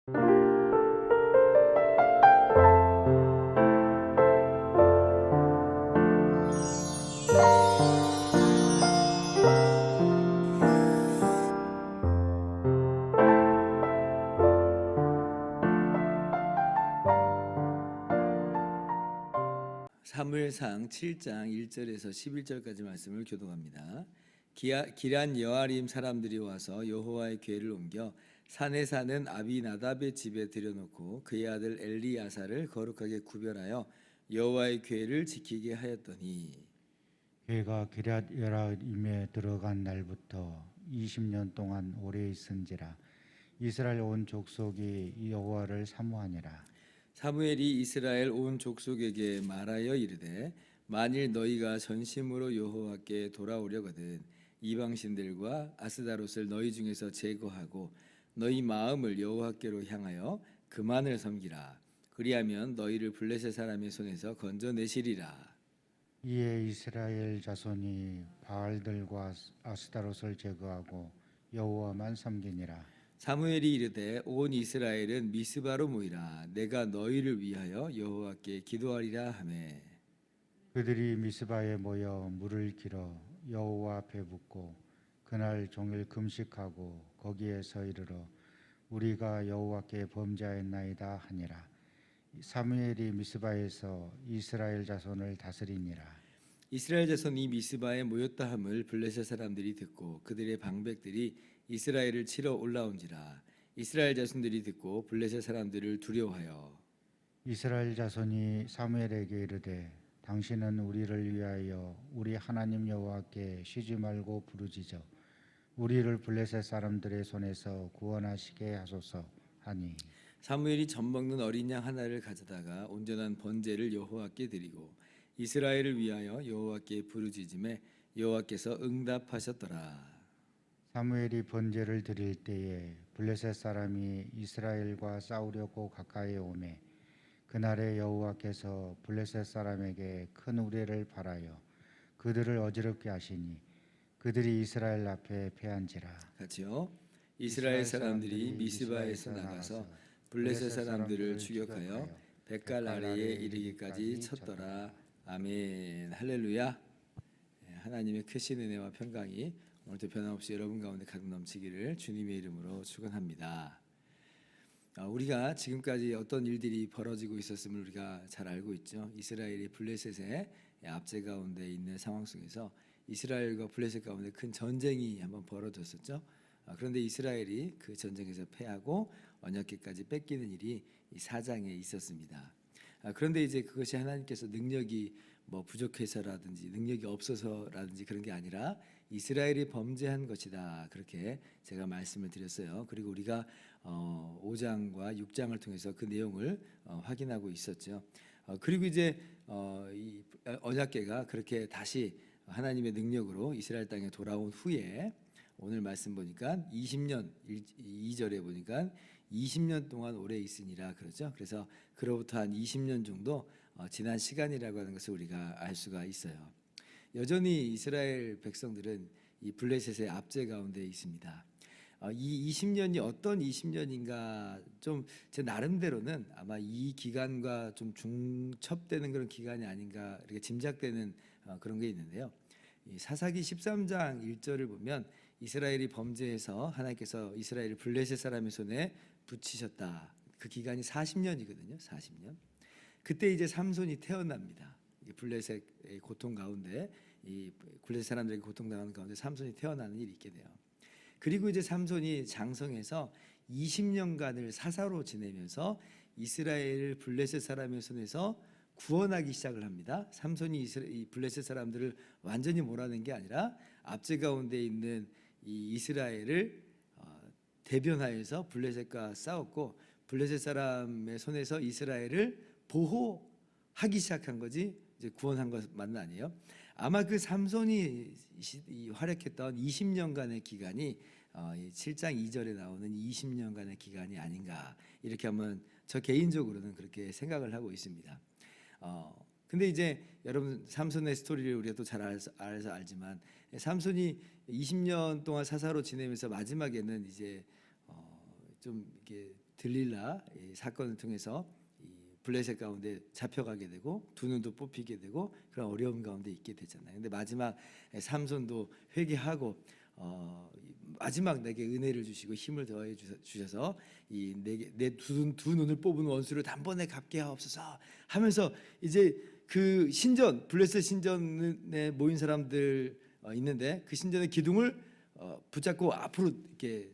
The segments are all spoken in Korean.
사무엘상 7장 1절에서 11절까지 말씀을 교독합니다. 기란 여아림 사람들이 와서 여호와의 궤를 옮겨 산에 사는 아비나답의 집에 들여놓고 그의 아들 엘리야사를 거룩하게 구별하여 여호와의 궤를 지키게 하였더니, 궤가 기럇 여아림에 들어간 날부터 20년 동안 오래 있은지라. 이스라엘 온 족속이 여호와를 사모하니라. 사무엘이 이스라엘 온 족속에게 말하여 이르되, 만일 너희가 전심으로 여호와께 돌아오려거든 이방신들과 아스다롯을 너희 중에서 제거하고 너희 마음을 여호와께로 향하여 그만을 섬기라. 그리하면 너희를 블레셋 사람의 손에서 건져내시리라. 이에 이스라엘 자손이 바알들과 아스타롯을 제거하고 여호와만 섬기니라. 사무엘이 이르되, 온 이스라엘은 미스바로 모이라. 내가 너희를 위하여 여호와께 기도하리라 하매, 그들이 미스바에 모여 물을 길어 여호와 앞에 붓고 그날 종일 금식하고 거기에서 이르러 우리가 여호와께 범죄하였나이다 하니라. 사무엘이 미스바에서 이스라엘 자손을 다스리니라. 이스라엘 자손이 미스바에 모였다 함을 블레셋 사람들이 듣고 그들의 방백들이 이스라엘을 치러 올라온지라. 이스라엘 자손들이 듣고 블레셋 사람들을 두려워하여 이스라엘 자손이 사무엘에게 이르되, 당신은 우리를 위하여 우리 하나님 여호와께 쉬지 말고 부르짖어 우리를 블레셋 사람들의 손에서 구원하시게 하소서 하니, 사무엘이 젖 먹는 어린 양 하나를 가져다가 온전한 번제를 여호와께 드리고 이스라엘을 위하여 여호와께 부르짖음에 여호와께서 응답하셨더라. 사무엘이 번제를 드릴 때에 블레셋 사람이 이스라엘과 싸우려고 가까이 오매 그날에 여호와께서 블레셋 사람에게 큰 우레를 발하여 그들을 어지럽게 하시니 그들이 이스라엘 앞에 패한지라. 같이요. 이스라엘 사람들이 미스바에서 나가서 블레셋 사람들을 추격하여 벳갈 아래에 이르기까지 쳤더라. 아멘. 할렐루야. 하나님의 크신 은혜와 평강이 오늘도 변함없이 여러분 가운데 가득 넘치기를 주님의 이름으로 축원합니다. 우리가 지금까지 어떤 일들이 벌어지고 있었음을 우리가 잘 알고 있죠. 이스라엘이 블레셋의 압제 가운데 있는 상황 속에서 이스라엘과 블레셋 가운데 큰 전쟁이 한번 벌어졌었죠. 그런데 이스라엘이 그 전쟁에서 패하고 언약궤까지 뺏기는 일이 이 4장에 있었습니다. 그런데 이제 그것이 하나님께서 능력이 부족해서라든지 능력이 없어서라든지 그런 게 아니라 이스라엘이 범죄한 것이다, 그렇게 제가 말씀을 드렸어요. 그리고 우리가 5장과 6장을 통해서 그 내용을 확인하고 있었죠. 그리고 이제 이 언약궤가 그렇게 다시 하나님의 능력으로 이스라엘 땅에 돌아온 후에 오늘 말씀 보니까 20년 2절에 보니까 20년 동안 오래 있으니라 그러죠. 그래서 그로부터 한 20년 정도 지난 시간이라고 하는 것을 우리가 알 수가 있어요. 여전히 이스라엘 백성들은 이 블레셋의 압제 가운데 있습니다. 이 20년이 어떤 20년인가 좀 제 나름대로는 아마 이 기간과 좀 중첩되는 그런 기간이 아닌가 이렇게 짐작되는 그런 게 있는데요. 이 사사기 13장 1절을 보면 이스라엘이 범죄해서 하나님께서 이스라엘을 블레셋 사람의 손에 붙이셨다. 그 기간이 40년이거든요. 40년. 그때 이제 삼손이 태어납니다. 블레셋의 고통 가운데 이 블레셋 사람들에게 고통당하는 가운데 삼손이 태어나는 일이 있게 돼요. 그리고 이제 삼손이 장성해서 20년간을 사사로 지내면서 이스라엘을 블레셋 사람의 손에서 구원하기 시작을 합니다. 삼손이 이 블레셋 사람들을 완전히 몰아낸 게 아니라 압제 가운데 있는 이 이스라엘을 대변하여서 블레셋과 싸웠고 블레셋 사람의 손에서 이스라엘을 보호하기 시작한 거지 이제 구원한 것만은 아니에요. 아마 그 삼손이 활약했던 20년간의 기간이 7장 2절에 나오는 20년간의 기간이 아닌가 이렇게 한번 저 개인적으로는 그렇게 생각을 하고 있습니다. 근데 이제 여러분 삼손의 스토리를 우리가 또 잘 알아서 알지만 삼손이 20년 동안 사사로 지내면서 마지막에는 이제 좀 이렇게 들릴라 이 사건을 통해서 이 블레셋 가운데 잡혀가게 되고 두 눈도 뽑히게 되고 그런 어려움 가운데 있게 되잖아요. 근데 마지막 삼손도 회개하고 마지막 내게 은혜를 주시고 힘을 더해 주셔서 이 내 두 눈을 뽑은 원수를 단번에 갚게 하옵소서 하면서 이제 그 신전 블레셋 신전에 모인 사람들 있는데 그 신전의 기둥을 붙잡고 앞으로 이렇게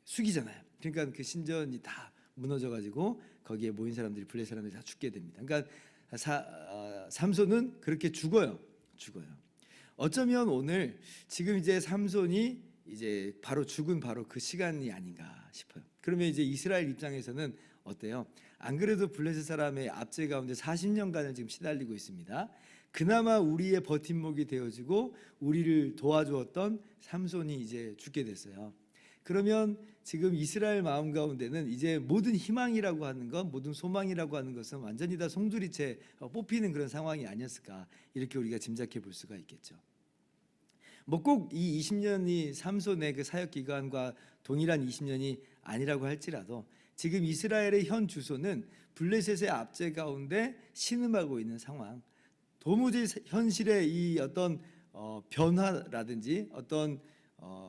숙이잖아요. 그러니까 그 신전이 다 무너져 가지고 거기에 모인 사람들이 블레셋 사람들이 다 죽게 됩니다. 그러니까 삼손은 그렇게 죽어요. 어쩌면 오늘 지금 이제 삼손이 이제 바로 죽은 바로 그 시간이 아닌가 싶어요. 그러면 이제 이스라엘 입장에서는 어때요? 안 그래도 블레셋 사람의 압제 가운데 40년간을 지금 시달리고 있습니다. 그나마 우리의 버팀목이 되어지고 우리를 도와주었던 삼손이 이제 죽게 됐어요. 그러면 지금 이스라엘 마음 가운데는 이제 모든 희망이라고 하는 것, 모든 소망이라고 하는 것은 완전히 다 송두리째 뽑히는 그런 상황이 아니었을까 이렇게 우리가 짐작해 볼 수가 있겠죠. 뭐 꼭 이 20년이 삼손의 그 사역 기간과 동일한 20년이 아니라고 할지라도 지금 이스라엘의 현 주소는 블레셋의 압제 가운데 신음하고 있는 상황. 도무지 현실의 이 어떤 변화라든지 어떤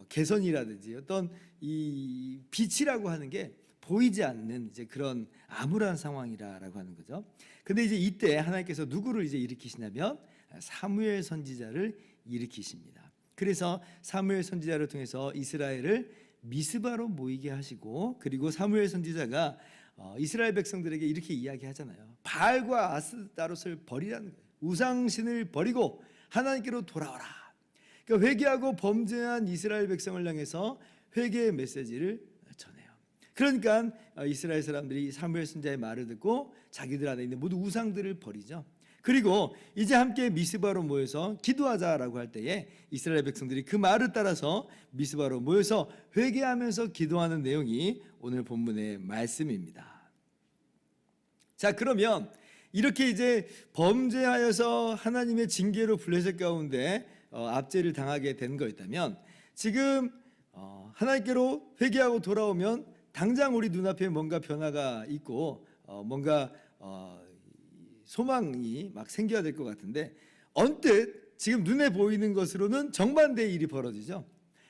개선이라든지 어떤 이 빛이라고 하는 게 보이지 않는 이제 그런 암울한 상황이라고 하는 거죠. 근데 이제 이때 하나님께서 누구를 이제 일으키시냐면 사무엘 선지자를 일으키십니다. 그래서 사무엘 선지자를 통해서 이스라엘을 미스바로 모이게 하시고 그리고 사무엘 선지자가 이스라엘 백성들에게 이렇게 이야기하잖아요. 바알과 아스타롯을 버리라는 거예요. 우상신을 버리고 하나님께로 돌아오라. 그러니까 회개하고 범죄한 이스라엘 백성을 향해서 회개의 메시지를 전해요. 그러니까 이스라엘 사람들이 사무엘 선지자의 말을 듣고 자기들 안에 있는 모든 우상들을 버리죠. 그리고 이제 함께 미스바로 모여서 기도하자라고 할 때에 이스라엘 백성들이 그 말을 따라서 미스바로 모여서 회개하면서 기도하는 내용이 오늘 본문의 말씀입니다. 자, 그러면 이렇게 이제 범죄하여서 하나님의 징계로 블레셋 가운데 압제를 당하게 된 거였다면 지금 하나님께로 회개하고 돌아오면 당장 우리 눈앞에 뭔가 변화가 있고 뭔가 소망이 막 생겨야 될 것 같은데 언뜻 지금 눈에 보이는 것으로는 정반대의 일이 벌어지죠.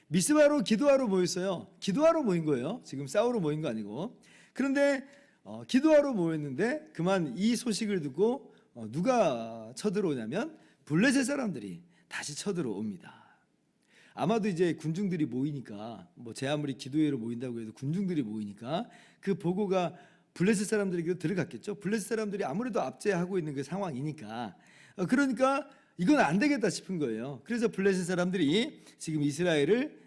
미스바로 기도하러 모였어요. 기도하러 모인 거예요. 지금 싸우러 모인 거 아니고. 그런데 기도하러 모였는데 그만 이 소식을 듣고 누가 쳐들어오냐면 블레셋 사람들이 다시 쳐들어옵니다. 아마도 이제 군중들이 모이니까 뭐 제 아무리 기도회로 모인다고 해도 군중들이 모이니까 그 보고가 블레셋 사람들에게도 들어갔겠죠. 블레셋 사람들이 아무래도 압제하고 있는 그 상황이니까 그러니까 이건 안 되겠다 싶은 거예요. 그래서 블레셋 사람들이 지금 이스라엘을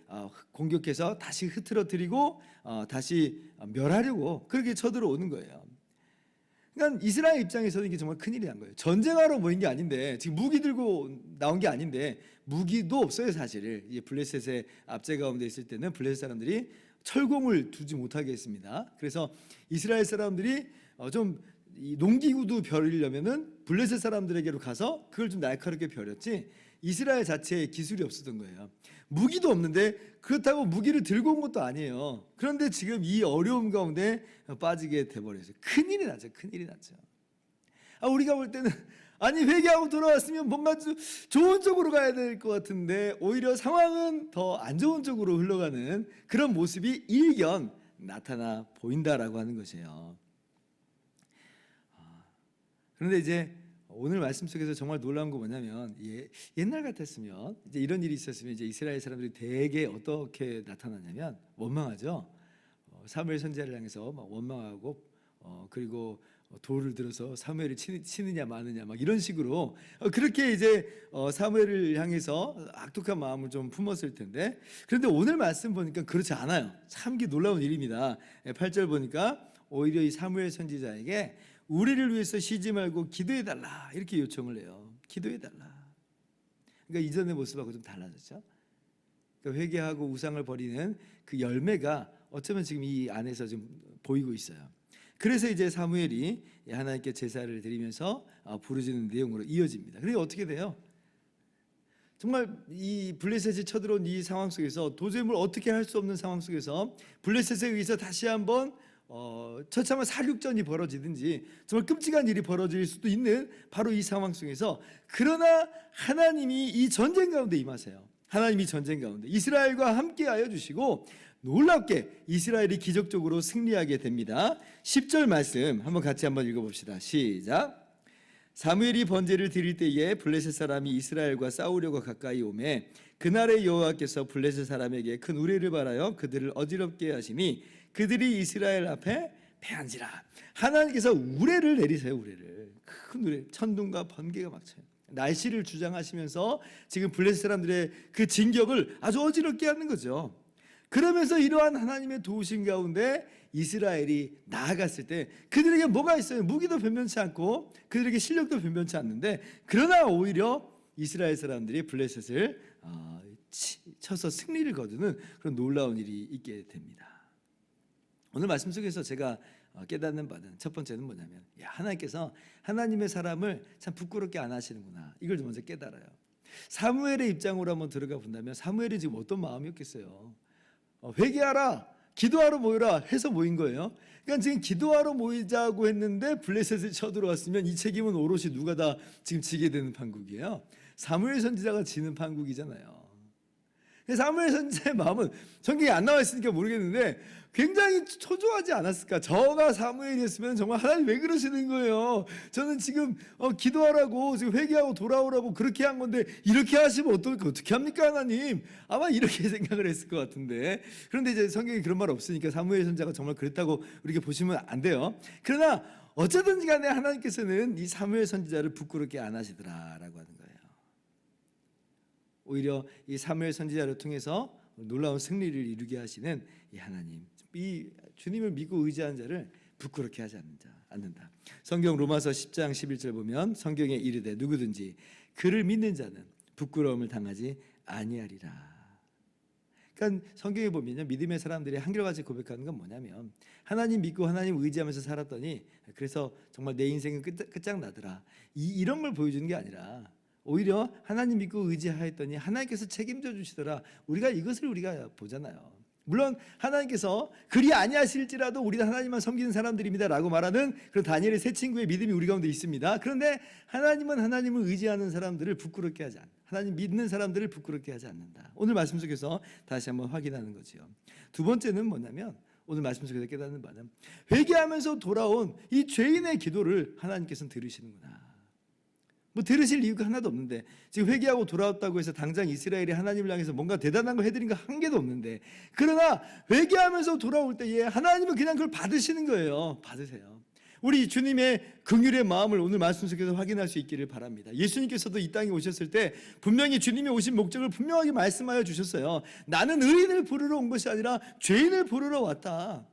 공격해서 다시 흐트러뜨리고 다시 멸하려고 그렇게 쳐들어오는 거예요. 그러니까 이스라엘 입장에서는 이게 정말 큰일이 난 거예요. 전쟁하러 모인 게 아닌데 지금 무기 들고 나온 게 아닌데 무기도 없어요. 사실 이 블레셋의 압제 가운데 있을 때는 블레셋 사람들이 철공을 두지 못하게 했습니다. 그래서 이스라엘 사람들이 좀 농기구도 벼리려면은 블레셋 사람들에게로 가서 그걸 좀 날카롭게 벼렸지 이스라엘 자체에 기술이 없었던 거예요. 무기도 없는데 그렇다고 무기를 들고 온 것도 아니에요. 그런데 지금 이 어려움 가운데 빠지게 돼버렸어요. 큰일이 났죠. 우리가 볼 때는 아니 회개하고 돌아왔으면 뭔가 좋은 쪽으로 가야 될 것 같은데 오히려 상황은 더 안 좋은 쪽으로 흘러가는 그런 모습이 일견 나타나 보인다라고 하는 것이에요. 그런데 이제 오늘 말씀 속에서 정말 놀라운 거 뭐냐면 옛날 같았으면 이제 이런 일이 있었으면 이제 이스라엘 사람들이 대개 어떻게 나타나냐면 원망하죠. 사무엘 선지자를 향해서 막 원망하고 그리고 돌을 들어서 사무엘을 치느냐 마느냐 막 이런 식으로 그렇게 이제 사무엘을 향해서 악독한 마음을 좀 품었을 텐데 그런데 오늘 말씀 보니까 그렇지 않아요. 참 놀라운 일입니다. 8절 보니까 오히려 이 사무엘 선지자에게 우리를 위해서 쉬지 말고 기도해달라 이렇게 요청을 해요. 기도해달라. 그러니까 이전의 모습하고 좀 달라졌죠. 그러니까 회개하고 우상을 버리는 그 열매가 어쩌면 지금 이 안에서 좀 보이고 있어요. 그래서 이제 사무엘이 하나님께 제사를 드리면서 부르짖는 내용으로 이어집니다. 그리고 어떻게 돼요? 정말 이 블레셋이 쳐들어온 이 상황 속에서 도저히 뭘 어떻게 할 수 없는 상황 속에서 블레셋에 의해서 다시 한번 처참한 살육전이 벌어지든지 정말 끔찍한 일이 벌어질 수도 있는 바로 이 상황 속에서, 그러나 하나님이 이 전쟁 가운데 임하세요. 하나님이 전쟁 가운데 이스라엘과 함께하여 주시고 놀랍게 이스라엘이 기적적으로 승리하게 됩니다. 10절 말씀 같이 한번 읽어봅시다. 시작. 사무엘이 번제를 드릴 때에 블레셋 사람이 이스라엘과 싸우려고 가까이 오매 그날에 여호와께서 블레셋 사람에게 큰 우레를 발하여 그들을 어지럽게 하시니 그들이 이스라엘 앞에 패한지라. 하나님께서 우레를 내리세요. 우레를, 큰 우레, 천둥과 번개가 막 쳐요. 날씨를 주장하시면서 지금 블레셋 사람들의 그 진격을 아주 어지럽게 하는 거죠. 그러면서 이러한 하나님의 도우심 가운데 이스라엘이 나아갔을 때 그들에게 뭐가 있어요? 무기도 변변치 않고 그들에게 실력도 변변치 않는데, 그러나 오히려 이스라엘 사람들이 블레셋을 쳐서 승리를 거두는 그런 놀라운 일이 있게 됩니다. 오늘 말씀 속에서 제가 깨닫는 바는 첫 번째는 뭐냐면, 하나님께서 하나님의 사람을 참 부끄럽게 안 하시는구나, 이걸 먼저 깨달아요. 사무엘의 입장으로 한번 들어가 본다면 사무엘이 지금 어떤 마음이었겠어요? 회개하라, 기도하러 모여라 해서 모인 거예요. 그러니까 지금 기도하러 모이자고 했는데 블레셋이 쳐들어왔으면 이 책임은 오롯이 누가 다 지금 지게 되는 판국이에요. 사무엘 선지자가 지는 판국이잖아요. 사무엘 선지자의 마음은 성경에 안 나와 있으니까 모르겠는데 굉장히 초조하지 않았을까. 저가 사무엘이었으면 정말 하나님 왜 그러시는 거예요? 저는 지금 기도하라고, 지금 회개하고 돌아오라고 그렇게 한 건데 이렇게 하시면 어떻게 합니까 하나님? 아마 이렇게 생각을 했을 것 같은데, 그런데 이제 성경에 그런 말 없으니까 사무엘 선지자가 정말 그랬다고 우리가 보시면 안 돼요. 그러나 어쨌든지 간에 하나님께서는 이 사무엘 선지자를 부끄럽게 안 하시더라라고 하는 거예요. 오히려 이 사무엘 선지자를 통해서 놀라운 승리를 이루게 하시는 이 하나님, 이 주님을 믿고 의지하는 자를 부끄럽게 하지 않는다. 성경 로마서 10장 11절 보면 성경에 이르되 누구든지 그를 믿는 자는 부끄러움을 당하지 아니하리라. 그러니까 성경에 보면요, 믿음의 사람들이 한결같이 고백하는 건 뭐냐면, 하나님 믿고 하나님 의지하면서 살았더니 그래서 정말 내 인생은 끝장나더라, 이런 걸 보여주는 게 아니라 오히려 하나님 믿고 의지하였더니 하나님께서 책임져 주시더라, 이것을 우리가 보잖아요. 물론 하나님께서 그리 아니하실지라도 우리는 하나님만 섬기는 사람들입니다 라고 말하는 그런 다니엘의 세 친구의 믿음이 우리 가운데 있습니다. 그런데 하나님은 하나님을 의지하는 사람들을 부끄럽게 하지 않는다. 하나님 믿는 사람들을 부끄럽게 하지 않는다. 오늘 말씀 속에서 다시 한번 확인하는 거죠. 두 번째는 뭐냐면, 오늘 말씀 속에서 깨닫는 바는 회개하면서 돌아온 이 죄인의 기도를 하나님께서는 들으시는구나. 들으실 이유가 하나도 없는데, 지금 회개하고 돌아왔다고 해서 당장 이스라엘이 하나님을 향해서 뭔가 대단한 거 해드린 거 한 개도 없는데, 그러나 회개하면서 돌아올 때에 하나님은 그냥 그걸 받으시는 거예요. 받으세요. 우리 주님의 긍휼의 마음을 오늘 말씀 속에서 확인할 수 있기를 바랍니다. 예수님께서도 이 땅에 오셨을 때 분명히 주님이 오신 목적을 분명하게 말씀하여 주셨어요. 나는 의인을 부르러 온 것이 아니라 죄인을 부르러 왔다.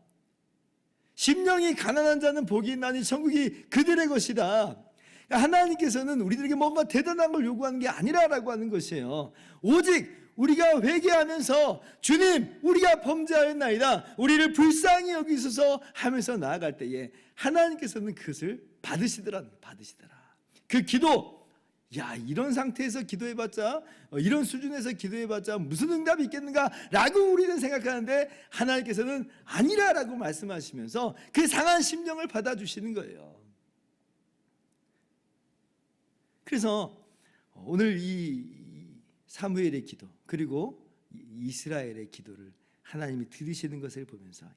심령이 가난한 자는 복이 있나니 천국이 그들의 것이다. 하나님께서는 우리들에게 뭔가 대단한 걸 요구하는 게 아니라라고 하는 것이에요. 오직 우리가 회개하면서 주님, 우리가 범죄하였나이다, 우리를 불쌍히 여기소서 하면서 나아갈 때에 하나님께서는 그것을 받으시더라. 그 기도, 이런 상태에서 기도해봤자, 이런 수준에서 기도해봤자 무슨 응답이 있겠는가 라고 우리는 생각하는데, 하나님께서는 아니라라고 말씀하시면서 그 상한 심령을 받아주시는 거예요. 그래서 오늘 이 사무엘의 기도, 그리고 이스라엘의 기도를 하나님이 들으시는 것을 보면서,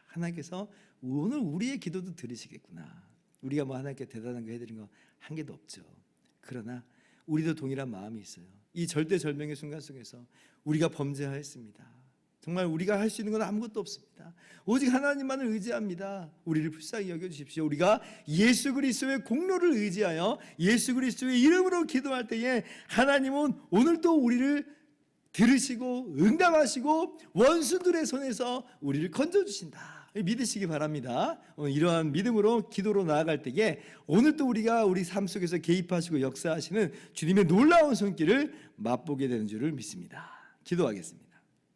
하나님께서 오늘 우리의 기도도 들으시겠구나. 우리가 하나님께 대단한 거 해드린 거 한 개도 없죠. 그러나 우리도 동일한 마음이 있어요. 이 절대절명의 순간 속에서 우리가 범죄하였습니다. 정말 우리가 할 수 있는 건 아무것도 없습니다. 오직 하나님만을 의지합니다. 우리를 불쌍히 여겨주십시오. 우리가 예수 그리스도의 공로를 의지하여 예수 그리스도의 이름으로 기도할 때에 하나님은 오늘 또 우리를 들으시고 응답하시고 원수들의 손에서 우리를 건져주신다. 믿으시기 바랍니다. 이러한 믿음으로 기도로 나아갈 때에 오늘 또 우리가 우리 삶 속에서 개입하시고 역사하시는 주님의 놀라운 손길을 맛보게 되는 줄을 믿습니다. 기도하겠습니다.